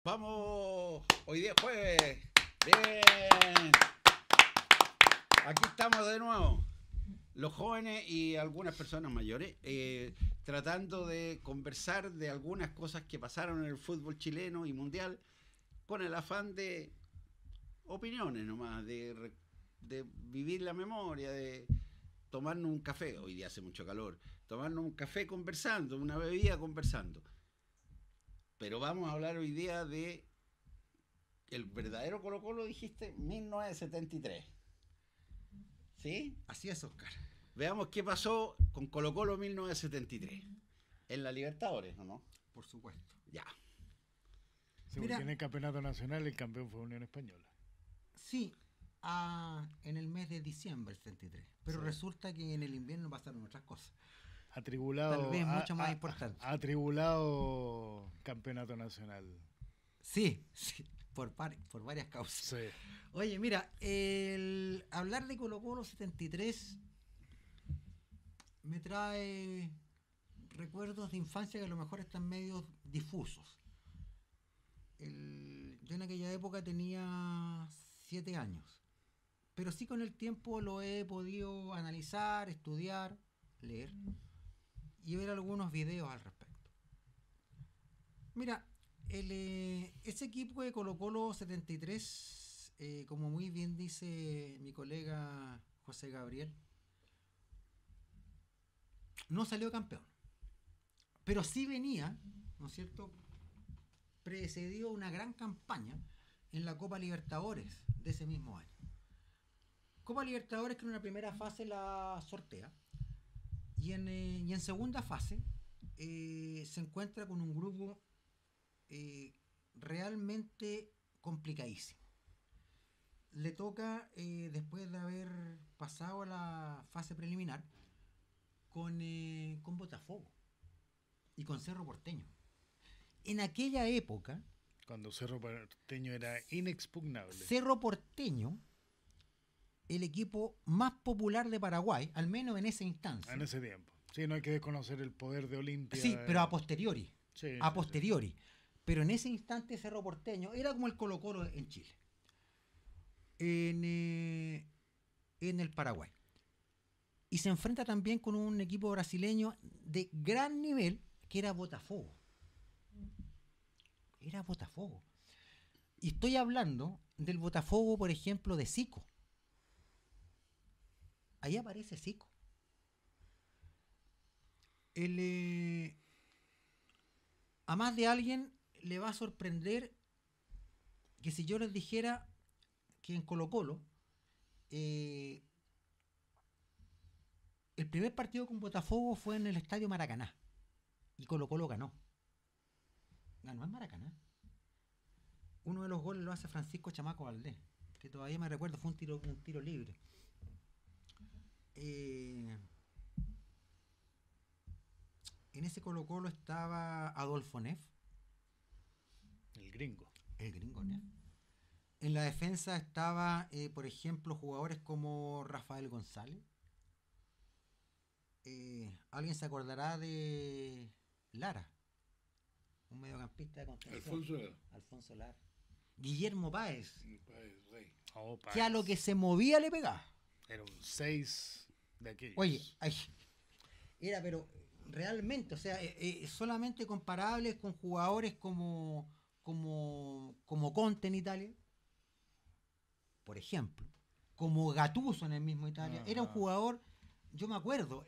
Vamos, hoy día es jueves. Bien. Aquí estamos de nuevo, los jóvenes y algunas personas mayores, tratando de conversar de algunas cosas que pasaron en el fútbol chileno y mundial, con el afán de opiniones nomás, de vivir la memoria, de tomarnos un café. Hoy día hace mucho calor. Tomarnos un café conversando, una bebida conversando. Pero vamos a hablar hoy día de el verdadero Colo-Colo, dijiste, 1973. ¿Sí? Así es, Oscar. Veamos qué pasó con Colo-Colo 1973. En la Libertadores, ¿o no? Por supuesto. Ya. Sí, porque en el campeonato nacional el campeón fue Unión Española. Sí, en el mes de diciembre del 73. Pero sí, resulta que en el invierno pasaron otras cosas. Atribulado. Tal vez mucho más importante. Atribulado campeonato nacional. Sí, por varias causas. Sí. Oye, mira, hablar de Colo-Colo 73 me trae recuerdos de infancia que a lo mejor están medio difusos. Yo en aquella época tenía 7 años, pero sí con el tiempo lo he podido analizar, estudiar, leer y ver algunos videos al respecto. Mira, ese equipo de Colo-Colo 73, como muy bien dice mi colega José Gabriel, no salió campeón, pero sí venía, ¿no es cierto?, precedió una gran campaña en la Copa Libertadores de ese mismo año. Copa Libertadores que en una primera fase la sortea y en segunda fase se encuentra con un grupo realmente complicadísimo. Le toca, después de haber pasado a la fase preliminar, con Botafogo y con Cerro Porteño. En aquella época, cuando Cerro Porteño era inexpugnable. Cerro Porteño, el equipo más popular de Paraguay, al menos en esa instancia. En ese tiempo. Sí, no hay que desconocer el poder de Olimpia. Sí, pero a posteriori. Sí, a posteriori. Sí. Pero en ese instante Cerro Porteño era como el Colo-Colo en Chile. En el Paraguay. Y se enfrenta también con un equipo brasileño de gran nivel que era Botafogo. Era Botafogo. Y estoy hablando del Botafogo, por ejemplo, de Zico. Ahí aparece Zico. A más de alguien le va a sorprender que si yo les dijera que en Colo-Colo el primer partido con Botafogo fue en el Estadio Maracaná y Colo-Colo ganó en Maracaná. Uno de los goles lo hace Francisco Chamaco Valdés, que todavía me recuerdo, fue un tiro libre. En ese Colo-Colo estaba Adolfo Neff, el gringo Neff. En la defensa estaba, por ejemplo, jugadores como Rafael González. ¿Alguien se acordará de Lara? Un mediocampista de contención. Alfonso Lara. Guillermo Páez. Rey. Que a lo que se movía le pegaba. Era un 6 de aquellos. Oye, era, pero realmente, o sea, solamente comparables con jugadores como Conte en Italia, por ejemplo, como Gattuso en el mismo Italia. Era un jugador, yo me acuerdo,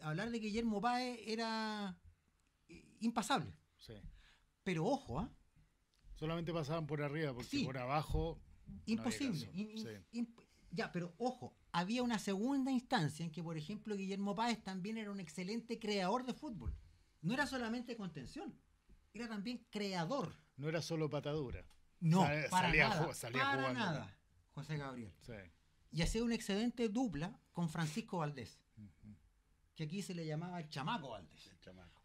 hablar de Guillermo Páez era impasable. Sí. Pero ojo, solamente pasaban por arriba, porque sí, por abajo imposible. Ya, pero ojo, había una segunda instancia en que, por ejemplo, Guillermo Páez también era un excelente creador de fútbol. No era solamente contención, era también creador. No era solo patadura. No, salía jugando. Nada, José Gabriel. Sí. Y hacía una excelente dupla con Francisco Valdés, que aquí se le llamaba el Chamaco Valdés.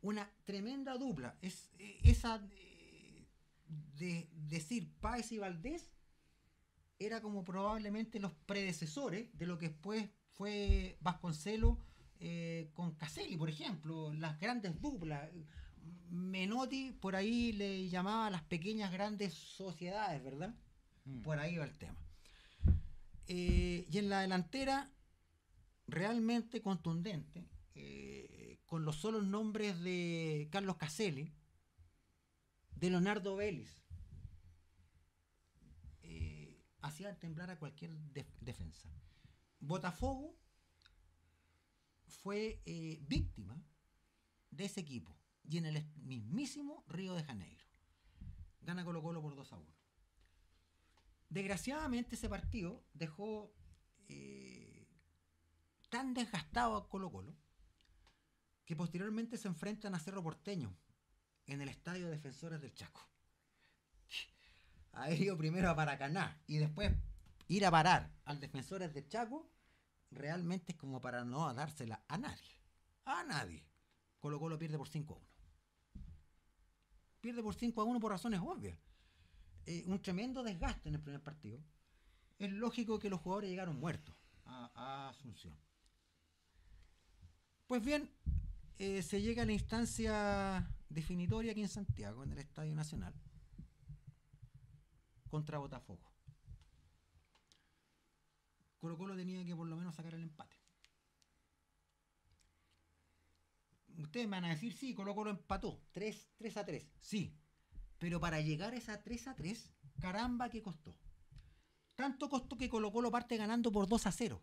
Una tremenda dupla. Esa de decir Páez y Valdés era como probablemente los predecesores de lo que después fue Vasconcelos con Caselli, por ejemplo, las grandes duplas. Menotti por ahí le llamaba a las pequeñas grandes sociedades, ¿verdad? Por ahí va el tema. Y en la delantera, realmente contundente, con los solos nombres de Carlos Caselli, de Leonardo Vélez, hacían temblar a cualquier defensa. Botafogo fue víctima de ese equipo y en el mismísimo Río de Janeiro. Gana Colo-Colo por 2-1. Desgraciadamente ese partido dejó tan desgastado a Colo-Colo que posteriormente se enfrentan a Cerro Porteño en el Estadio Defensores del Chaco. Haber ido primero a Paracaná y después ir a parar al Defensores del Chaco realmente es como para no dársela a nadie. A nadie. Colo-Colo pierde por 5-1. Pierde por 5-1 por razones obvias. Un tremendo desgaste en el primer partido. Es lógico que los jugadores llegaron muertos a Asunción. Pues bien, se llega a la instancia definitoria aquí en Santiago, en el Estadio Nacional, contra Botafogo. Colo-Colo tenía que por lo menos sacar el empate. Ustedes me van a decir, sí, Colo-Colo empató 3-3. Sí, pero para llegar a esa 3-3, caramba que costó. Tanto costó que Colo-Colo parte ganando por 2-0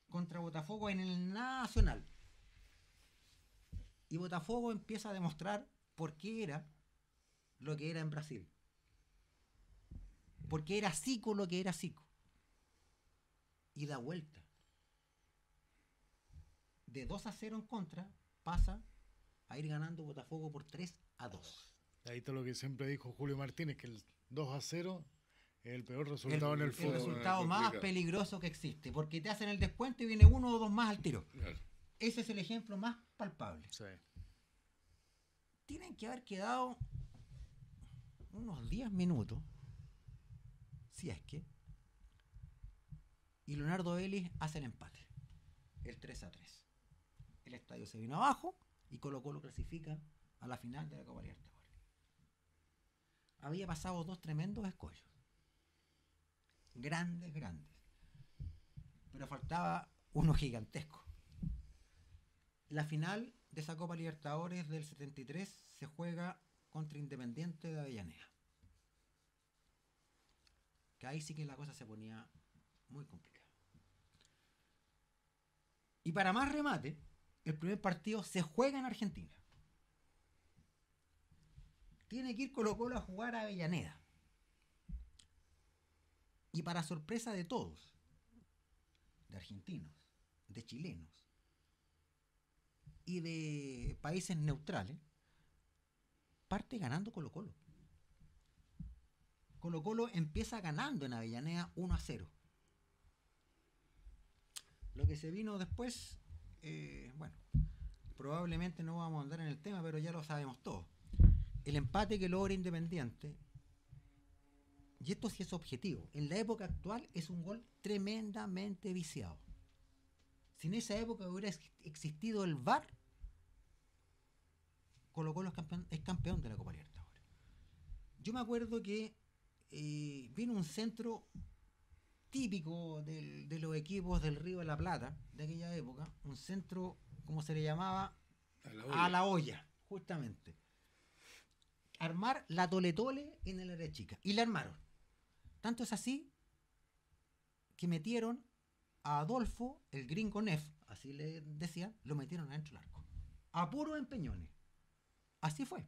contra Botafogo en el Nacional. Y Botafogo empieza a demostrar por qué era lo que era en Brasil. Por qué era Zico lo que era Zico. Y da vuelta. De 2-0 en contra, pasa a ir ganando Botafogo por 3-2. Ahí está lo que siempre dijo Julio Martínez, que el 2-0 es el peor resultado en el fútbol. El resultado más peligroso que existe, porque te hacen el descuento y viene uno o dos más al tiro. Claro. Ese es el ejemplo más palpable. Sí. Tienen que haber quedado unos 10 minutos, si es que, y Leonardo Vélez hace el empate, el 3-3. El estadio se vino abajo y Colo-Colo clasifica a la final de la Copa Libertadores. Había pasado dos tremendos escollos. Grandes. Pero faltaba uno gigantesco. La final de esa Copa Libertadores del 73 se juega contra Independiente de Avellaneda. Que ahí sí que la cosa se ponía muy complicada. Y para más remate, el primer partido se juega en Argentina. Tiene que ir Colo-Colo a jugar a Avellaneda. Y para sorpresa de todos, de argentinos, de chilenos y de países neutrales, parte ganando Colo-Colo. Colo-Colo empieza ganando en Avellaneda 1-0. Lo que se vino después, bueno, probablemente no vamos a andar en el tema, pero ya lo sabemos todos. El empate que logra Independiente, y esto sí es objetivo, en la época actual es un gol tremendamente viciado. Si en esa época hubiera existido el VAR, Colo-Colo es campeón de la Copa Libertadores. Yo me acuerdo que vino un centro típico de los equipos del Río de la Plata de aquella época, un centro, como se le llamaba, a la olla, justamente. Armar la tole-tole en el área chica. Y la armaron. Tanto es así que metieron a Adolfo, el gringo Neff, así le decían, lo metieron adentro del arco. A puros empeñones. Así fue.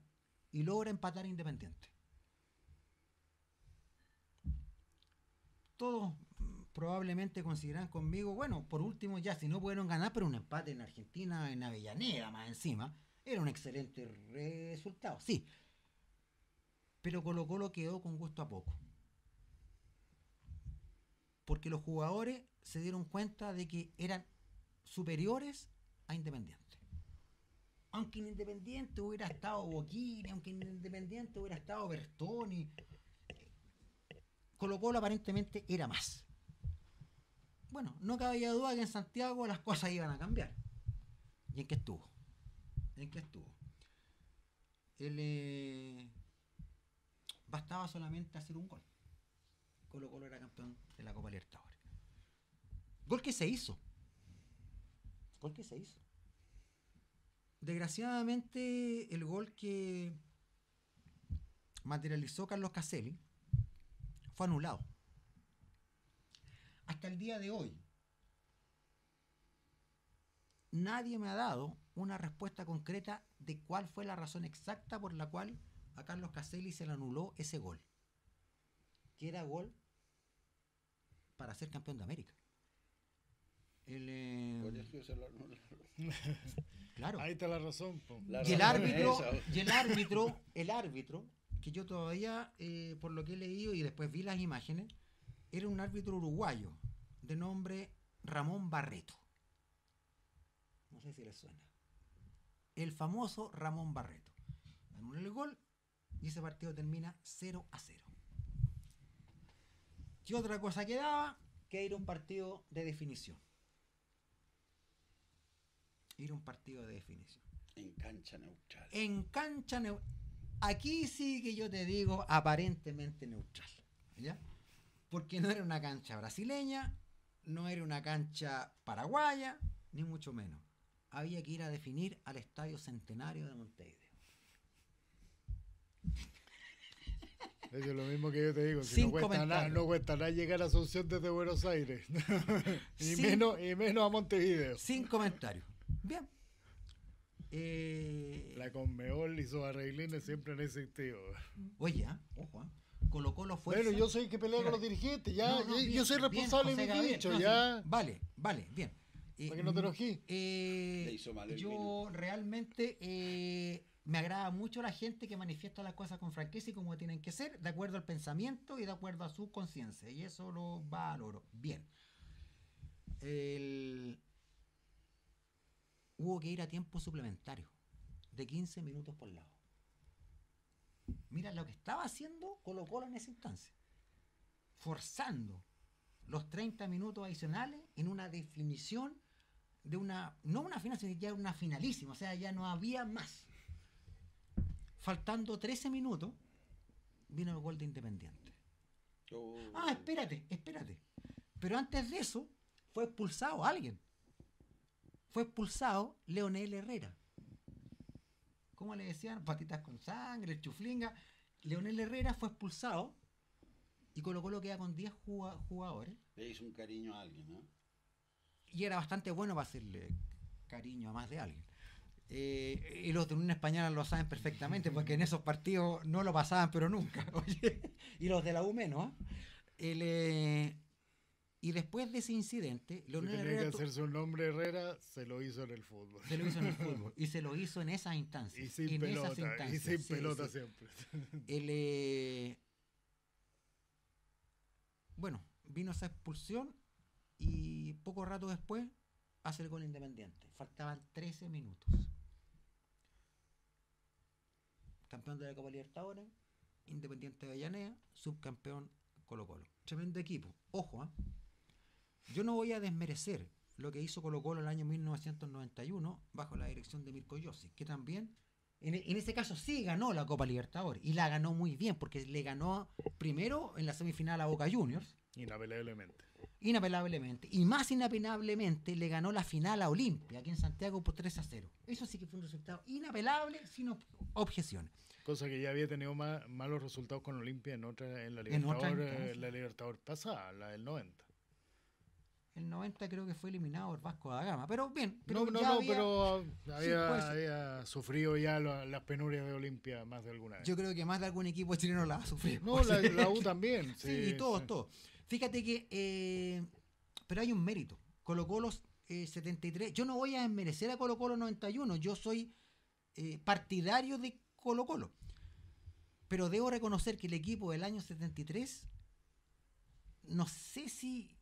Y logra empatar Independiente. Todos probablemente consideran conmigo, bueno, por último ya, si no pudieron ganar, pero un empate en Argentina, en Avellaneda más encima, era un excelente resultado, sí. Pero Colo-Colo quedó con gusto a poco. Porque los jugadores se dieron cuenta de que eran superiores a Independiente. Aunque en Independiente hubiera estado Bocchini, aunque en Independiente hubiera estado Bertoni, Colo-Colo aparentemente era más. Bueno, no cabía duda que en Santiago las cosas iban a cambiar. ¿Y en qué estuvo? ¿En qué estuvo? Él bastaba solamente hacer un gol. Colo Colo era campeón de la Copa Libertadores. Gol que se hizo. Desgraciadamente, el gol que materializó Carlos Caselli fue anulado. Hasta el día de hoy, nadie me ha dado una respuesta concreta de cuál fue la razón exacta por la cual a Carlos Caselli se le anuló ese gol. Que era gol para ser campeón de América. Claro. Ahí está la razón. Po. Y el árbitro, que yo todavía, por lo que he leído y después vi las imágenes, era un árbitro uruguayo de nombre Ramón Barreto. No sé si les suena. El famoso Ramón Barreto. Anula el gol y ese partido termina 0-0. ¿Qué otra cosa quedaba? Que ir a un partido de definición. En cancha neutral. Aquí sí que yo te digo aparentemente neutral. ¿Ya? Porque no era una cancha brasileña, no era una cancha paraguaya, ni mucho menos. Había que ir a definir al Estadio Centenario de Montevideo. Eso es lo mismo que yo te digo, si no cuesta nada llegar a Asunción desde Buenos Aires. y menos a Montevideo. Sin comentarios. Bien. La Conmebol y sus arreglines siempre han existido. Oye, ojo, Colo Colo fue. Bueno, yo soy el que pelea con los dirigentes, ya. Yo soy responsable de mi dicho, ya. Sí. Vale, bien. Para que no te enojí. Yo realmente me agrada mucho la gente que manifiesta las cosas con franqueza y como tienen que ser, de acuerdo al pensamiento y de acuerdo a su conciencia. Y eso lo valoro. Bien. Hubo que ir a tiempo suplementario de 15 minutos por lado. Mira lo que estaba haciendo Colo Colo en esa instancia. Forzando los 30 minutos adicionales en una definición de no una final, sino ya una finalísima. O sea, ya no había más. Faltando 13 minutos, vino el gol de Independiente. Espérate. Pero antes de eso, fue expulsado alguien. Fue expulsado Leonel Herrera. ¿Cómo le decían? Patitas con sangre, chuflinga. Leonel Herrera fue expulsado y Colo Colo queda con 10 jugadores. Le hizo un cariño a alguien, ¿no? Y era bastante bueno para hacerle cariño a más de alguien. Y los de Unión Española lo saben perfectamente porque en esos partidos no lo pasaban pero nunca. Oye, y los de la U menos. Y después de ese incidente, Leonel Herrera tenía que hacerse un nombre Herrera, se lo hizo en el fútbol. Y se lo hizo en esas instancias. Y sin pelota siempre. Bueno, vino esa expulsión y poco rato después hace el gol Independiente. Faltaban 13 minutos. Campeón de la Copa Libertadores, Independiente de Avellaneda, subcampeón Colo Colo. Tremendo equipo. Ojo, yo no voy a desmerecer lo que hizo Colo Colo el año 1991 bajo la dirección de Mirko Josic, que también en ese caso sí ganó la Copa Libertadores y la ganó muy bien porque le ganó primero en la semifinal a Boca Juniors. Inapelablemente. Y más inapelablemente le ganó la final a Olimpia aquí en Santiago por 3-0. Eso sí que fue un resultado inapelable, sin objeciones. Cosa que ya había tenido malos resultados con Olimpia en la Libertadores pasada, la del 90. El 90 creo que fue eliminado el Vasco da Gama, pero bien. Pero había sufrido ya las penurias de Olimpia más de alguna vez. Yo creo que más de algún equipo chileno la ha sufrido. No, la U también. Sí, y todos. Fíjate que, pero hay un mérito. Colo Colo 73, yo no voy a desmerecer a Colo Colo 91, yo soy partidario de Colo Colo. Pero debo reconocer que el equipo del año 73, no sé si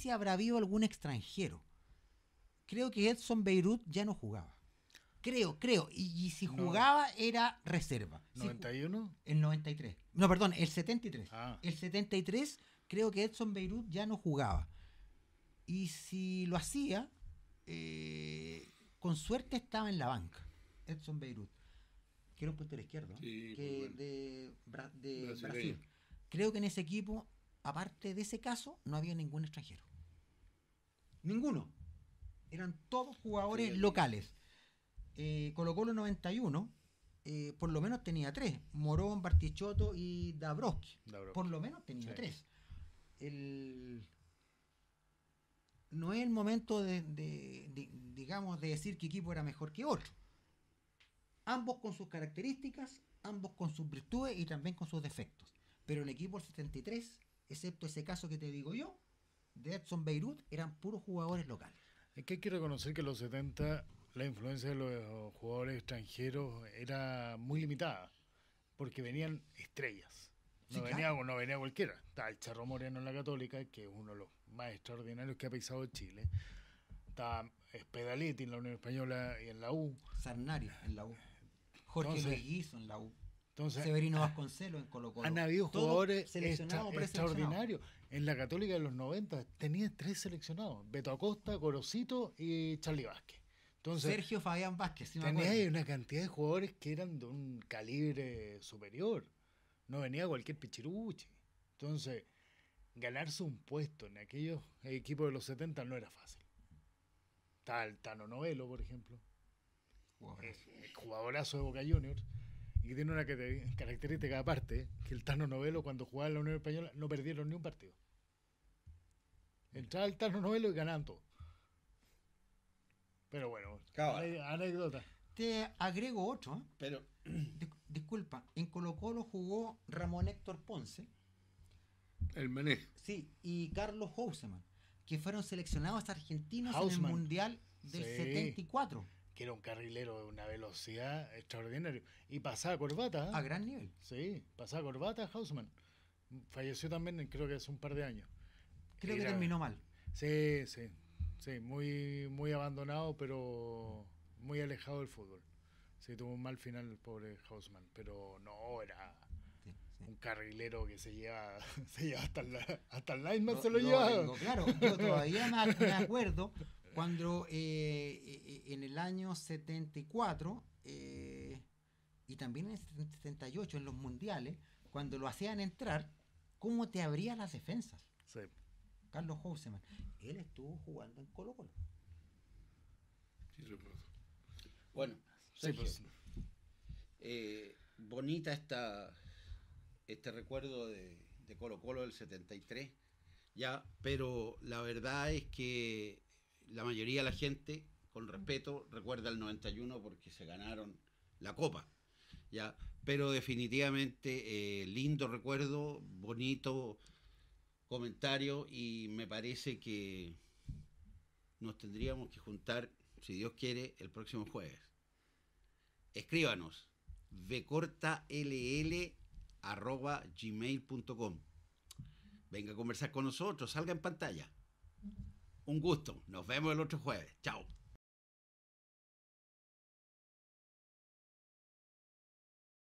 habrá habido algún extranjero. Creo que Edson Beirut ya no jugaba. Creo. Y si jugaba era reserva. ¿91? El 93. No, perdón, el 73. Ah. El 73 creo que Edson Beirut ya no jugaba. Y si lo hacía, con suerte estaba en la banca, Edson Beirut, que era un puntero izquierdo, sí, que bueno. de Brasil. Creo que en ese equipo, aparte de ese caso, no había ningún extranjero. Ninguno. Eran todos jugadores locales. Colo-Colo 91, por lo menos tenía 3. Morón, Bartichotto y Dabrowski. Por lo menos tenía 3. No es el momento digamos, de decir que equipo era mejor que otro. Ambos con sus características, ambos con sus virtudes y también con sus defectos. Pero el equipo del 73, excepto ese caso que te digo yo, de Edson Beirut, eran puros jugadores locales. Es que hay que reconocer que en los 70 la influencia de los jugadores extranjeros era muy limitada, porque venían estrellas. No, sí, no venía cualquiera. Estaba el Charro Moreno en la Católica, que es uno de los más extraordinarios que ha pisado Chile. Estaba Spedaletti en la Unión Española y en la U. Sarnari en la U. Jorge Luis Guizo en la U. Severino Vasconcelos en Colo-Colo. Han habido jugadores extraordinarios. En la Católica de los 90 tenía 3 seleccionados: Beto Acosta, Gorosito y Charly Vázquez. Entonces, Sergio Fabián Vázquez, sí, tenía una cantidad de jugadores que eran de un calibre superior. No venía cualquier pichiruchi. Entonces, ganarse un puesto en aquellos equipos de los 70 no era fácil. Estaba el Tano Novelo, por ejemplo. Jugadorazo de Boca Juniors. Y que tiene una característica aparte, que el Tano Novelo, cuando jugaba en la Unión Española, no perdieron ni un partido. Entraba el Tano Novelo y ganaban todo. Pero bueno, anécdota. Te agrego otro, ¿eh? Pero disculpa, en Colo-Colo jugó Ramón Héctor Ponce. El Mené. Sí, y Carlos Houseman, que fueron seleccionados argentinos en el Mundial del 74. Que era un carrilero de una velocidad extraordinaria. Y pasaba corbata. A gran nivel. Sí, pasaba corbata Houseman. Falleció también, creo que hace un par de años. Creo que terminó mal. Sí, muy, muy abandonado, pero muy alejado del fútbol. Sí, tuvo un mal final el pobre Houseman, pero no, era un carrilero que se lleva hasta el lineman se lo lleva. Claro, yo todavía me acuerdo cuando en el año 74 y también en el 78 en los mundiales, cuando lo hacían entrar, cómo te abría las defensas. Sí. Carlos Houseman, él estuvo jugando en Colo-Colo. Sí, recuerdo. Bueno, Sergio, sí, pues. Bonita este recuerdo de Colo-Colo del 73, ya, pero la verdad es que la mayoría de la gente, con respeto, recuerda el 91 porque se ganaron la Copa, ya, pero definitivamente lindo recuerdo, bonito comentario, y me parece que nos tendríamos que juntar, si Dios quiere, el próximo jueves. Escríbanos vcortall@gmail.com. Venga a conversar con nosotros, salga en pantalla. Un gusto, nos vemos el otro jueves. Chao.